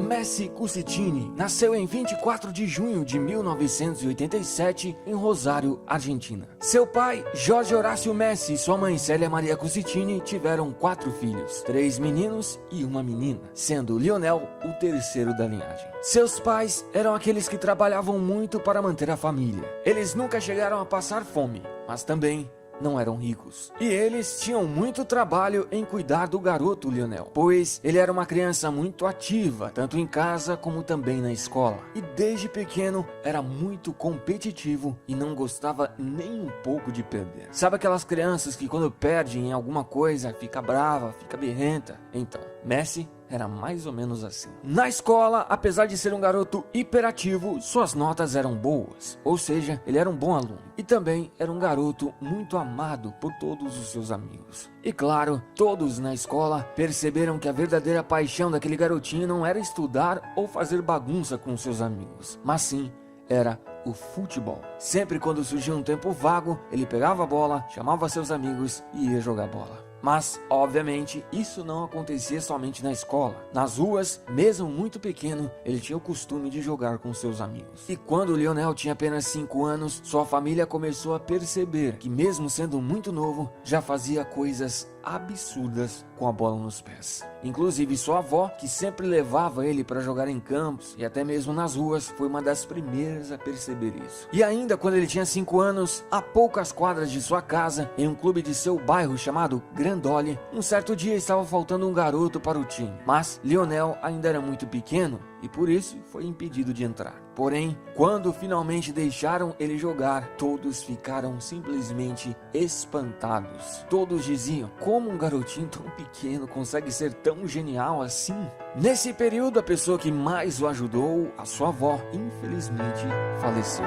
Messi Cusitini nasceu em 24 de junho de 1987 em Rosário, Argentina. Seu pai, Jorge Horácio Messi, e sua mãe Célia Maria Cusitini tiveram 4 filhos, 3 meninos e uma menina, sendo Lionel o terceiro da linhagem. Seus pais eram aqueles que trabalhavam muito para manter a família. Eles nunca chegaram a passar fome, mas também não eram ricos. E eles tinham muito trabalho em cuidar do garoto Lionel, pois ele era uma criança muito ativa, tanto em casa como também na escola. E desde pequeno era muito competitivo e não gostava nem um pouco de perder. Sabe aquelas crianças que quando perdem em alguma coisa fica brava, fica birrenta? Então, Messi era mais ou menos assim. Na escola, apesar de ser um garoto hiperativo, suas notas eram boas, ou seja, ele era um bom aluno. E também era um garoto muito amado por todos os seus amigos. E claro, todos na escola perceberam que a verdadeira paixão daquele garotinho não era estudar ou fazer bagunça com seus amigos, mas sim era o futebol. Sempre quando surgia um tempo vago, ele pegava a bola, chamava seus amigos e ia jogar bola. Mas, obviamente, isso não acontecia somente na escola. Nas ruas, mesmo muito pequeno, ele tinha o costume de jogar com seus amigos. E quando Lionel tinha apenas 5 anos, sua família começou a perceber que, mesmo sendo muito novo, já fazia coisas absurdas com a bola nos pés. Inclusive sua avó, que sempre levava ele para jogar em campos e até mesmo nas ruas, foi uma das primeiras a perceber isso. E ainda quando ele tinha 5 anos, a poucas quadras de sua casa, em um clube de seu bairro chamado Grandoli, um certo dia estava faltando um garoto para o time, mas Lionel ainda era muito pequeno e por isso foi impedido de entrar. Porém, quando finalmente deixaram ele jogar, todos ficaram simplesmente espantados. Todos diziam: como um garotinho tão pequeno consegue ser tão genial assim? Nesse período, a pessoa que mais o ajudou, a sua avó, infelizmente faleceu.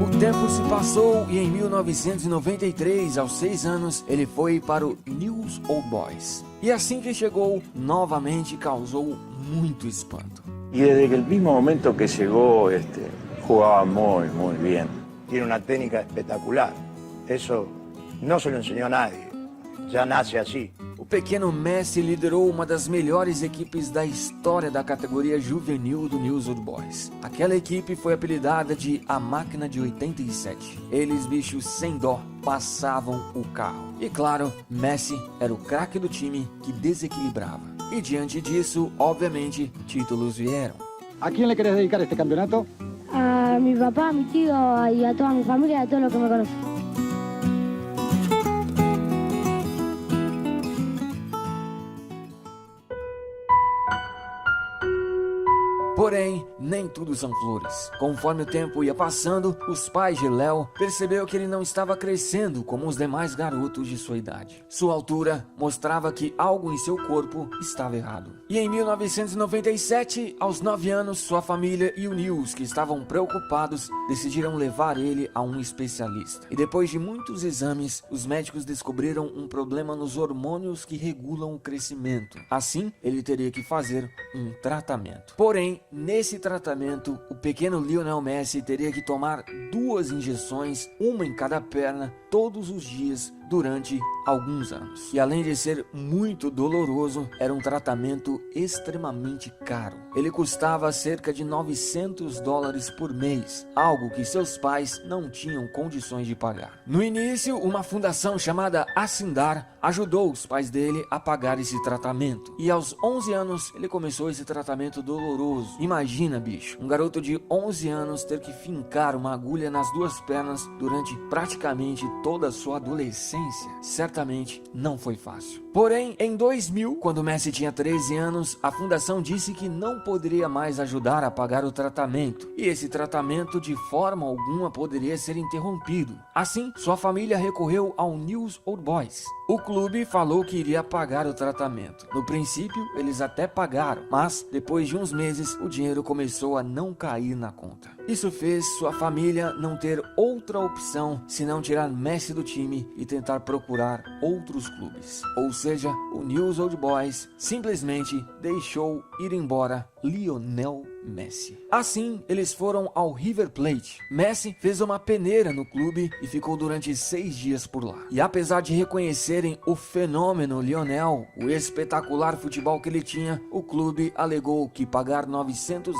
O tempo se passou e em 1993, aos 6 anos, ele foi para o Newell's Old Boys. E assim que chegou, novamente causou muito espanto. Y desde el mismo momento que llegó, jugaba muy bien. Tiene una técnica espectacular. Eso no se lo enseñó a nadie. Ya nace así. O pequeno Messi liderou uma das melhores equipes da história da categoria juvenil do Newell's Old Boys. Aquela equipe foi apelidada de A Máquina de 87. Eles, bichos sem dó, passavam o carro. E claro, Messi era o craque do time que desequilibrava. E diante disso, obviamente, títulos vieram. ¿A quién le querés dedicar este campeonato? A mi papá, a mi tío y a toda mi familia y a todos los que me conocen. Porém, nem tudo são flores. Conforme o tempo ia passando, os pais de Léo perceberam que ele não estava crescendo como os demais garotos de sua idade. Sua altura mostrava que algo em seu corpo estava errado. E em 1997, aos 9 anos, sua família e o Newell's, que estavam preocupados, decidiram levar ele a um especialista. E depois de muitos exames, os médicos descobriram um problema nos hormônios que regulam o crescimento. Assim, ele teria que fazer um tratamento. Porém, nesse tratamento, o pequeno Lionel Messi teria que tomar 2 injeções, uma em cada perna, todos os dias durante alguns anos. E além de ser muito doloroso, era um tratamento extremamente caro. Ele custava cerca de $900 por mês, algo que seus pais não tinham condições de pagar. No início, uma fundação chamada Asindar ajudou os pais dele a pagar esse tratamento. E aos 11 anos, ele começou esse tratamento doloroso. Imagina, bicho, um garoto de 11 anos ter que fincar uma agulha nas 2 pernas durante praticamente toda a sua adolescência. Certamente não foi fácil. Porém, em 2000, quando Messi tinha 13 anos, a fundação disse que não poderia mais ajudar a pagar o tratamento, e esse tratamento de forma alguma poderia ser interrompido. Assim, sua família recorreu ao Newell's Old Boys. O clube falou que iria pagar o tratamento. No princípio, eles até pagaram, mas depois de uns meses, o dinheiro começou a não cair na conta. Isso fez sua família não ter outra opção senão tirar Messi do time e tentar procurar outros clubes. Ou seja, o Newell's Old Boys simplesmente deixou ir embora Lionel Messi. Assim, eles foram ao River Plate. Messi fez uma peneira no clube e ficou durante 6 dias por lá. E apesar de reconhecerem o fenômeno Lionel, o espetacular futebol que ele tinha, o clube alegou que pagar $900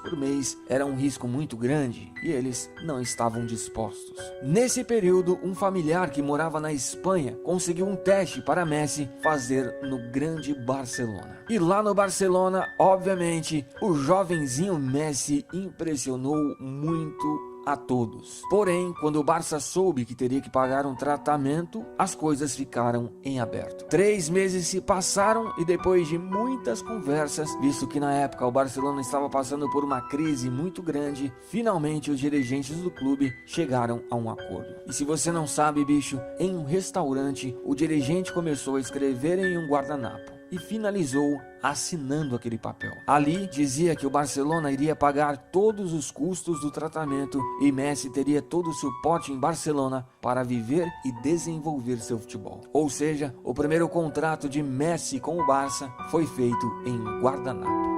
por mês era um risco muito grande e eles não estavam dispostos. Nesse período, um familiar que morava na Espanha conseguiu um teste para Messi fazer no grande Barcelona. E lá no Barcelona, obviamente, o jovenzinho Messi impressionou muito a todos. Porém, quando o Barça soube que teria que pagar um tratamento, as coisas ficaram em aberto. 3 meses se passaram e depois de muitas conversas, visto que na época o Barcelona estava passando por uma crise muito grande, finalmente os dirigentes do clube chegaram a um acordo. E se você não sabe, bicho, em um restaurante, o dirigente começou a escrever em um guardanapo e finalizou assinando aquele papel. Ali dizia que o Barcelona iria pagar todos os custos do tratamento e Messi teria todo o suporte em Barcelona para viver e desenvolver seu futebol. Ou seja, o primeiro contrato de Messi com o Barça foi feito em guardanapo.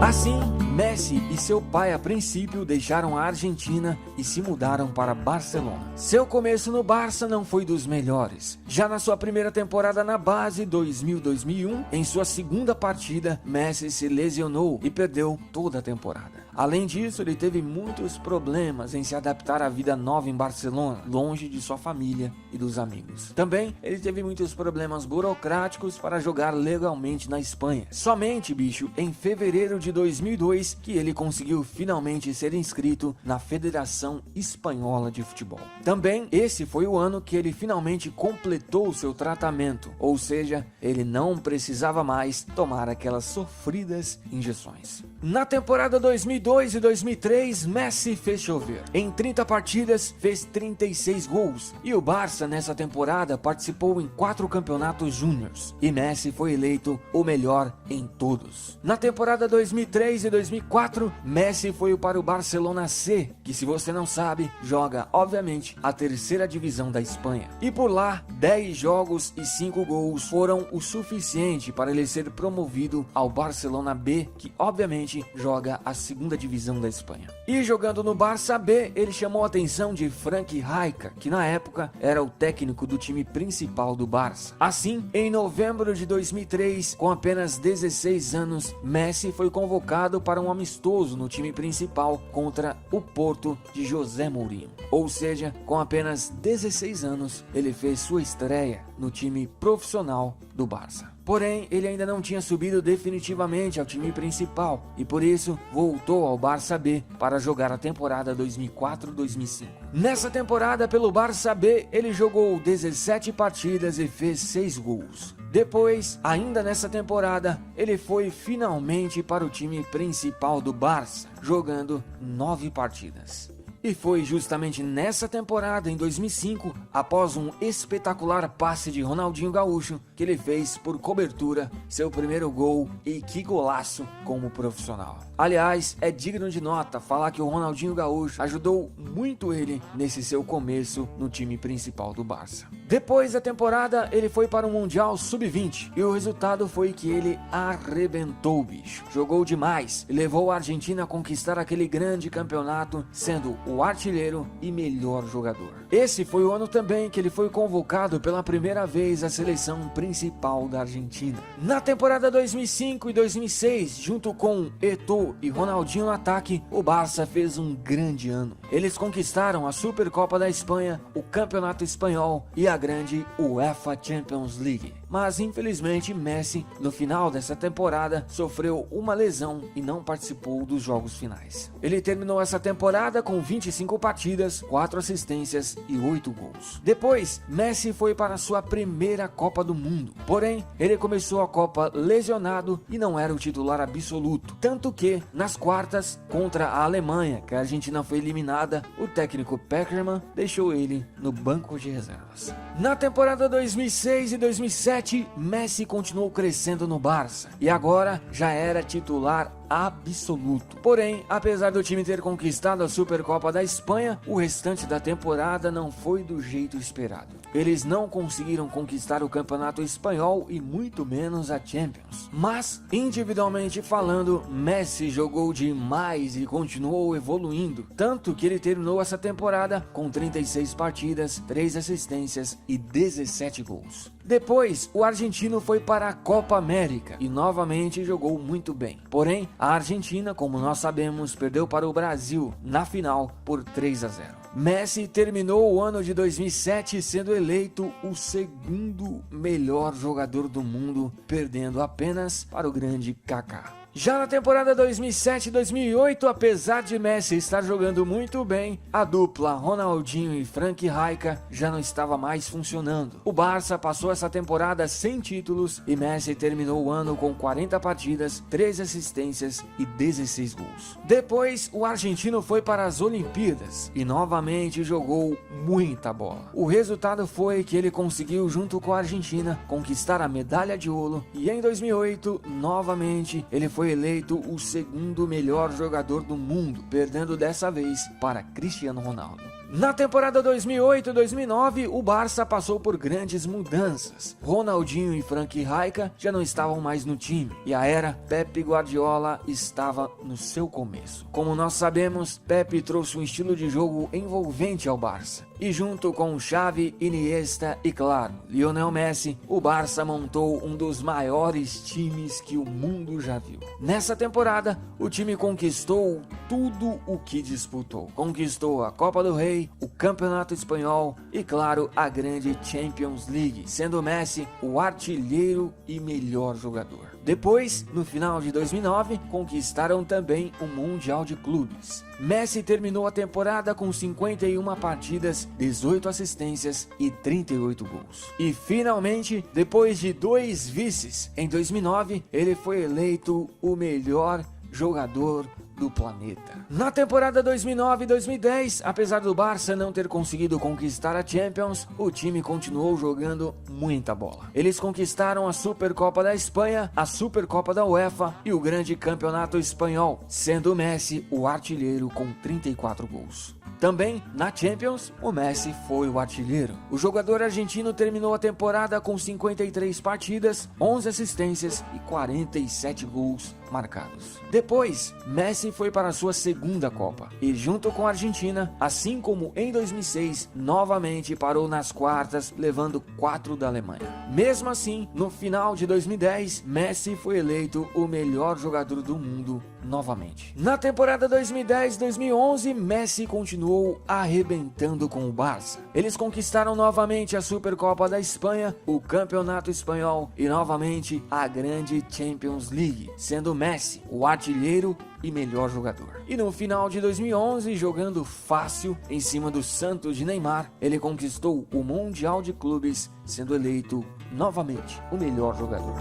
Assim, Messi e seu pai a princípio deixaram a Argentina e se mudaram para Barcelona. Seu começo no Barça não foi dos melhores. Já na sua primeira temporada na base, 2000-2001, em sua segunda partida, Messi se lesionou e perdeu toda a temporada. Além disso, ele teve muitos problemas em se adaptar à vida nova em Barcelona, longe de sua família e dos amigos. Também, ele teve muitos problemas burocráticos para jogar legalmente na Espanha. Somente, bicho, em fevereiro de 2002, que ele conseguiu finalmente ser inscrito na Federação Espanhola de Futebol. Também, esse foi o ano que ele finalmente completou seu tratamento, ou seja, ele não precisava mais tomar aquelas sofridas injeções. Na temporada 2002 e 2003, Messi fez chover. Em 30 partidas, fez 36 gols. E o Barça, nessa temporada, participou em 4 campeonatos júniors. E Messi foi eleito o melhor em todos. Na temporada 2003 e 2004, Messi foi para o Barcelona C, que, se você não sabe, joga, obviamente, a terceira divisão da Espanha. E por lá, 10 jogos e 5 gols foram o suficiente para ele ser promovido ao Barcelona B, que, obviamente, joga a segunda divisão da Espanha. E jogando no Barça B, ele chamou a atenção de Frank Rijkaard, que na época era o técnico do time principal do Barça. Assim, em novembro de 2003, com apenas 16 anos, Messi foi convocado para um amistoso no time principal contra o Porto de José Mourinho. Ou seja, com apenas 16 anos, ele fez sua estreia no time profissional do Barça. Porém, ele ainda não tinha subido definitivamente ao time principal e por isso voltou ao Barça B para jogar a temporada 2004-2005. Nessa temporada pelo Barça B, ele jogou 17 partidas e fez 6 gols. Depois, ainda nessa temporada, ele foi finalmente para o time principal do Barça, jogando 9 partidas. E foi justamente nessa temporada, em 2005, após um espetacular passe de Ronaldinho Gaúcho, que ele fez por cobertura seu primeiro gol, e que golaço como profissional. Aliás, é digno de nota falar que o Ronaldinho Gaúcho ajudou muito ele nesse seu começo no time principal do Barça. Depois da temporada, ele foi para o Mundial Sub-20 e o resultado foi que ele arrebentou, bicho. Jogou demais e levou a Argentina a conquistar aquele grande campeonato, sendo o artilheiro e melhor jogador. Esse foi o ano também que ele foi convocado pela primeira vez à seleção principal da Argentina. Na temporada 2005 e 2006, junto com Eto'o e Ronaldinho no ataque, o Barça fez um grande ano. Eles conquistaram a Supercopa da Espanha, o Campeonato Espanhol e a grande UEFA Champions League. Mas infelizmente Messi, no final dessa temporada, sofreu uma lesão e não participou dos jogos finais. Ele terminou essa temporada com 25 partidas, 4 assistências e 8 gols. Depois, Messi foi para sua primeira Copa do Mundo. Porém, ele começou a Copa lesionado e não era o titular absoluto. Tanto que, nas quartas, contra a Alemanha, que a Argentina foi eliminada, o técnico Peckerman deixou ele no banco de reservas. Na temporada 2006 e 2007, Messi continuou crescendo no Barça e agora já era titular absoluto. Porém, apesar do time ter conquistado a Supercopa da Espanha, o restante da temporada não foi do jeito esperado. Eles não conseguiram conquistar o Campeonato Espanhol e muito menos a Champions. Mas, individualmente falando, Messi jogou demais e continuou evoluindo, tanto que ele terminou essa temporada com 36 partidas, 3 assistências e 17 gols. Depois, o argentino foi para a Copa América e novamente jogou muito bem. Porém, a Argentina, como nós sabemos, perdeu para o Brasil na final por 3-0. Messi terminou o ano de 2007 sendo eleito o segundo melhor jogador do mundo, perdendo apenas para o grande Kaká. Já na temporada 2007-2008, apesar de Messi estar jogando muito bem, a dupla Ronaldinho e Frank Rijkaard já não estava mais funcionando. O Barça passou essa temporada sem títulos e Messi terminou o ano com 40 partidas, 3 assistências e 16 gols. Depois, o argentino foi para as Olimpíadas e novamente jogou muita bola. O resultado foi que ele conseguiu, junto com a Argentina, conquistar a medalha de ouro e em 2008, novamente, ele foi eleito o segundo melhor jogador do mundo, perdendo dessa vez para Cristiano Ronaldo. Na temporada 2008-2009, o Barça passou por grandes mudanças. Ronaldinho e Frank Rijkaard já não estavam mais no time e a era Pep Guardiola estava no seu começo. Como nós sabemos, Pep trouxe um estilo de jogo envolvente ao Barça. E junto com Xavi, Iniesta e, claro, Lionel Messi, o Barça montou um dos maiores times que o mundo já viu. Nessa temporada, o time conquistou tudo o que disputou. Conquistou a Copa do Rei, o Campeonato Espanhol e, claro, a grande Champions League, sendo Messi o artilheiro e melhor jogador. Depois, no final de 2009, conquistaram também o Mundial de Clubes. Messi terminou a temporada com 51 partidas, 18 assistências e 38 gols. E finalmente, depois de 2 vices, em 2009, ele foi eleito o melhor jogador do planeta. Na temporada 2009-2010, apesar do Barça não ter conseguido conquistar a Champions, o time continuou jogando muita bola. Eles conquistaram a Supercopa da Espanha, a Supercopa da UEFA e o grande Campeonato Espanhol, sendo Messi o artilheiro com 34 gols. Também, na Champions, o Messi foi o artilheiro. O jogador argentino terminou a temporada com 53 partidas, 11 assistências e 47 gols marcados. Depois, Messi foi para a sua segunda Copa e, junto com a Argentina, assim como em 2006, novamente parou nas quartas, levando 4 da Alemanha. Mesmo assim, no final de 2010, Messi foi eleito o melhor jogador do mundo novamente. Na temporada 2010-2011, Messi continuou arrebentando com o Barça. Eles conquistaram novamente a Supercopa da Espanha, o Campeonato Espanhol e novamente a grande Champions League, sendo Messi o artilheiro e melhor jogador. E no final de 2011, jogando fácil em cima do Santos de Neymar, ele conquistou o Mundial de Clubes, sendo eleito novamente o melhor jogador.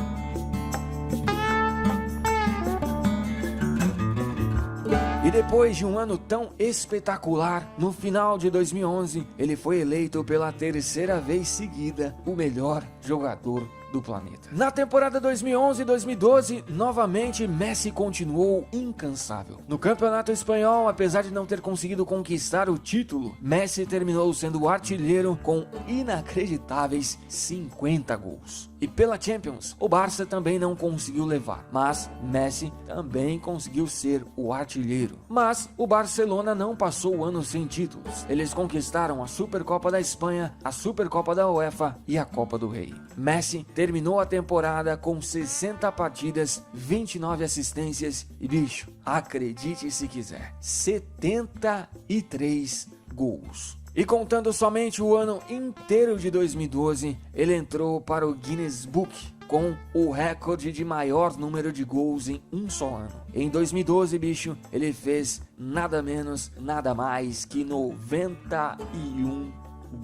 E depois de um ano tão espetacular, no final de 2011, ele foi eleito pela terceira vez seguida o melhor jogador do planeta. Na temporada 2011-2012, novamente Messi continuou incansável. No Campeonato Espanhol, apesar de não ter conseguido conquistar o título, Messi terminou sendo o artilheiro com inacreditáveis 50 gols. E pela Champions, o Barça também não conseguiu levar, mas Messi também conseguiu ser o artilheiro. Mas o Barcelona não passou o ano sem títulos. Eles conquistaram a Supercopa da Espanha, a Supercopa da UEFA e a Copa do Rei. Messi terminou a temporada com 60 partidas, 29 assistências e, bicho, acredite se quiser, 73 gols. E contando somente o ano inteiro de 2012, ele entrou para o Guinness Book com o recorde de maior número de gols em um só ano. Em 2012, bicho, ele fez nada menos, nada mais que 91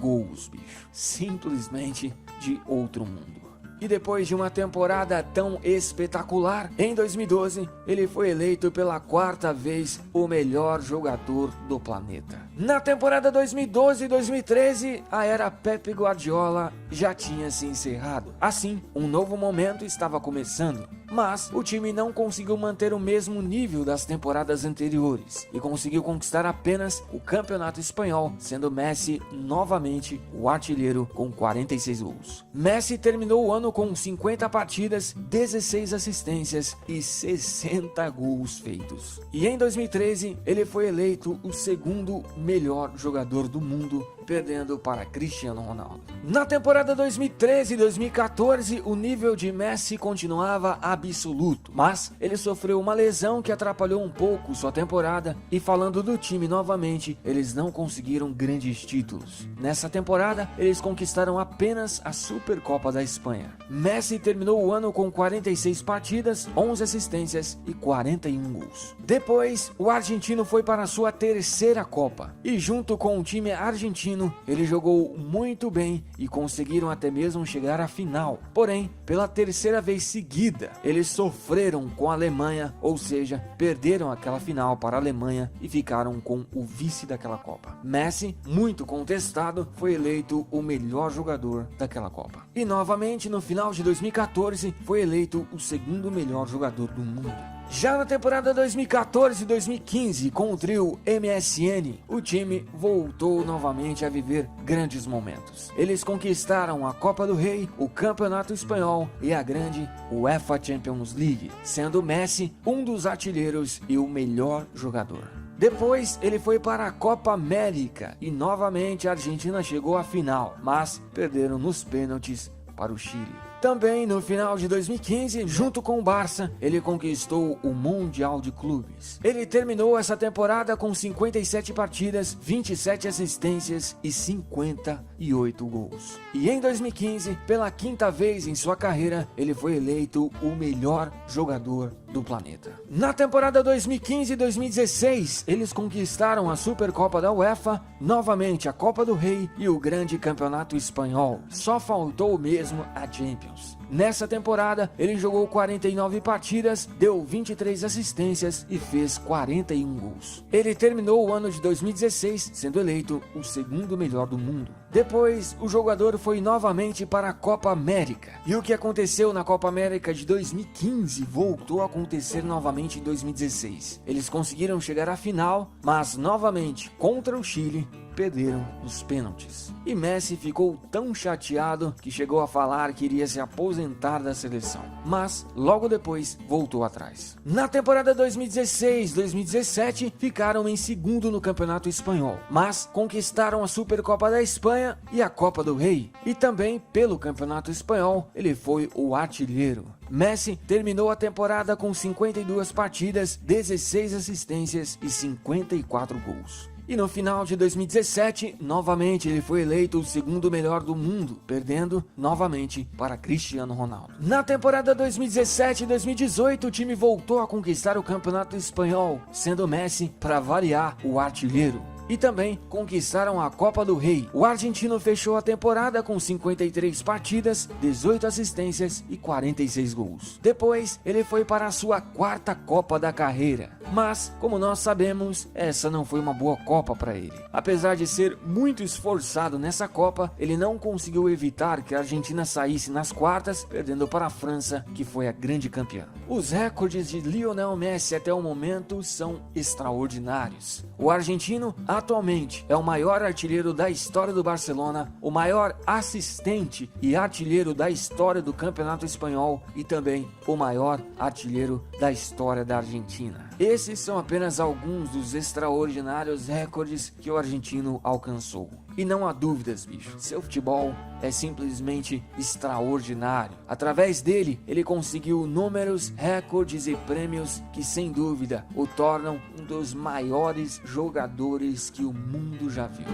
gols, bicho. Simplesmente de outro mundo. E depois de uma temporada tão espetacular, em 2012, ele foi eleito pela 4ª vez o melhor jogador do planeta. Na temporada 2012-2013, a era Pep Guardiola já tinha se encerrado. Assim, um novo momento estava começando, mas o time não conseguiu manter o mesmo nível das temporadas anteriores e conseguiu conquistar apenas o Campeonato Espanhol, sendo Messi novamente o artilheiro com 46 gols. Messi terminou o ano com 50 partidas, 16 assistências e 60 gols feitos. E em 2013, ele foi eleito o segundo melhor jogador do mundo, perdendo para Cristiano Ronaldo. Na temporada 2013-2014, o nível de Messi continuava absoluto, mas ele sofreu uma lesão que atrapalhou um pouco sua temporada, e falando do time novamente, eles não conseguiram grandes títulos. Nessa temporada, eles conquistaram apenas a Supercopa da Espanha. Messi terminou o ano com 46 partidas, 11 assistências e 41 gols. Depois, o argentino foi para a sua terceira Copa, e junto com o time argentino, ele jogou muito bem e conseguiram até mesmo chegar à final. Porém, pela terceira vez seguida, eles sofreram com a Alemanha, ou seja, perderam aquela final para a Alemanha e ficaram com o vice daquela Copa. Messi, muito contestado, foi eleito o melhor jogador daquela Copa. E novamente, no final de 2014, foi eleito o segundo melhor jogador do mundo. Já na temporada 2014-2015, com o trio MSN, o time voltou novamente a viver grandes momentos. Eles conquistaram a Copa do Rei, o Campeonato Espanhol e a grande UEFA Champions League, sendo Messi um dos artilheiros e o melhor jogador. Depois ele foi para a Copa América e novamente a Argentina chegou à final, mas perderam nos pênaltis para o Chile. Também no final de 2015, junto com o Barça, ele conquistou o Mundial de Clubes. Ele terminou essa temporada com 57 partidas, 27 assistências e 58 gols. E em 2015, pela quinta vez em sua carreira, ele foi eleito o melhor jogador do planeta. Na temporada 2015-2016, eles conquistaram a Supercopa da UEFA, novamente a Copa do Rei e o grande Campeonato Espanhol. Só faltou mesmo a Champions. Nessa temporada, ele jogou 49 partidas, deu 23 assistências e fez 41 gols. Ele terminou o ano de 2016 sendo eleito o segundo melhor do mundo. Depois, o jogador foi novamente para a Copa América. E o que aconteceu na Copa América de 2015 voltou a acontecer novamente em 2016. Eles conseguiram chegar à final, mas novamente contra o Chile, perderam os pênaltis. E Messi ficou tão chateado que chegou a falar que iria se aposentar da seleção, mas logo depois voltou atrás. Na temporada 2016-2017 ficaram em segundo no Campeonato Espanhol, mas conquistaram a Supercopa da Espanha e a Copa do Rei, e também pelo Campeonato Espanhol ele foi o artilheiro. Messi terminou a temporada com 52 partidas, 16 assistências e 54 gols. E no final de 2017, novamente ele foi eleito o segundo melhor do mundo, perdendo novamente para Cristiano Ronaldo. Na temporada 2017-2018, o time voltou a conquistar o Campeonato Espanhol, sendo Messi, para variar, o artilheiro. E também conquistaram a Copa do Rei. O argentino fechou a temporada com 53 partidas, 18 assistências e 46 gols. Depois, ele foi para a sua quarta Copa da carreira. Mas, como nós sabemos, essa não foi uma boa Copa para ele. Apesar de ser muito esforçado nessa Copa, ele não conseguiu evitar que a Argentina saísse nas quartas, perdendo para a França, que foi a grande campeã. Os recordes de Lionel Messi até o momento são extraordinários. O argentino atualmente é o maior artilheiro da história do Barcelona, o maior assistente e artilheiro da história do Campeonato Espanhol e também o maior artilheiro da história da Argentina. Esses são apenas alguns dos extraordinários recordes que o argentino alcançou. E não há dúvidas, bicho, seu futebol é simplesmente extraordinário. Através dele, ele conseguiu números, recordes e prêmios que, sem dúvida, o tornam um dos maiores jogadores que o mundo já viu.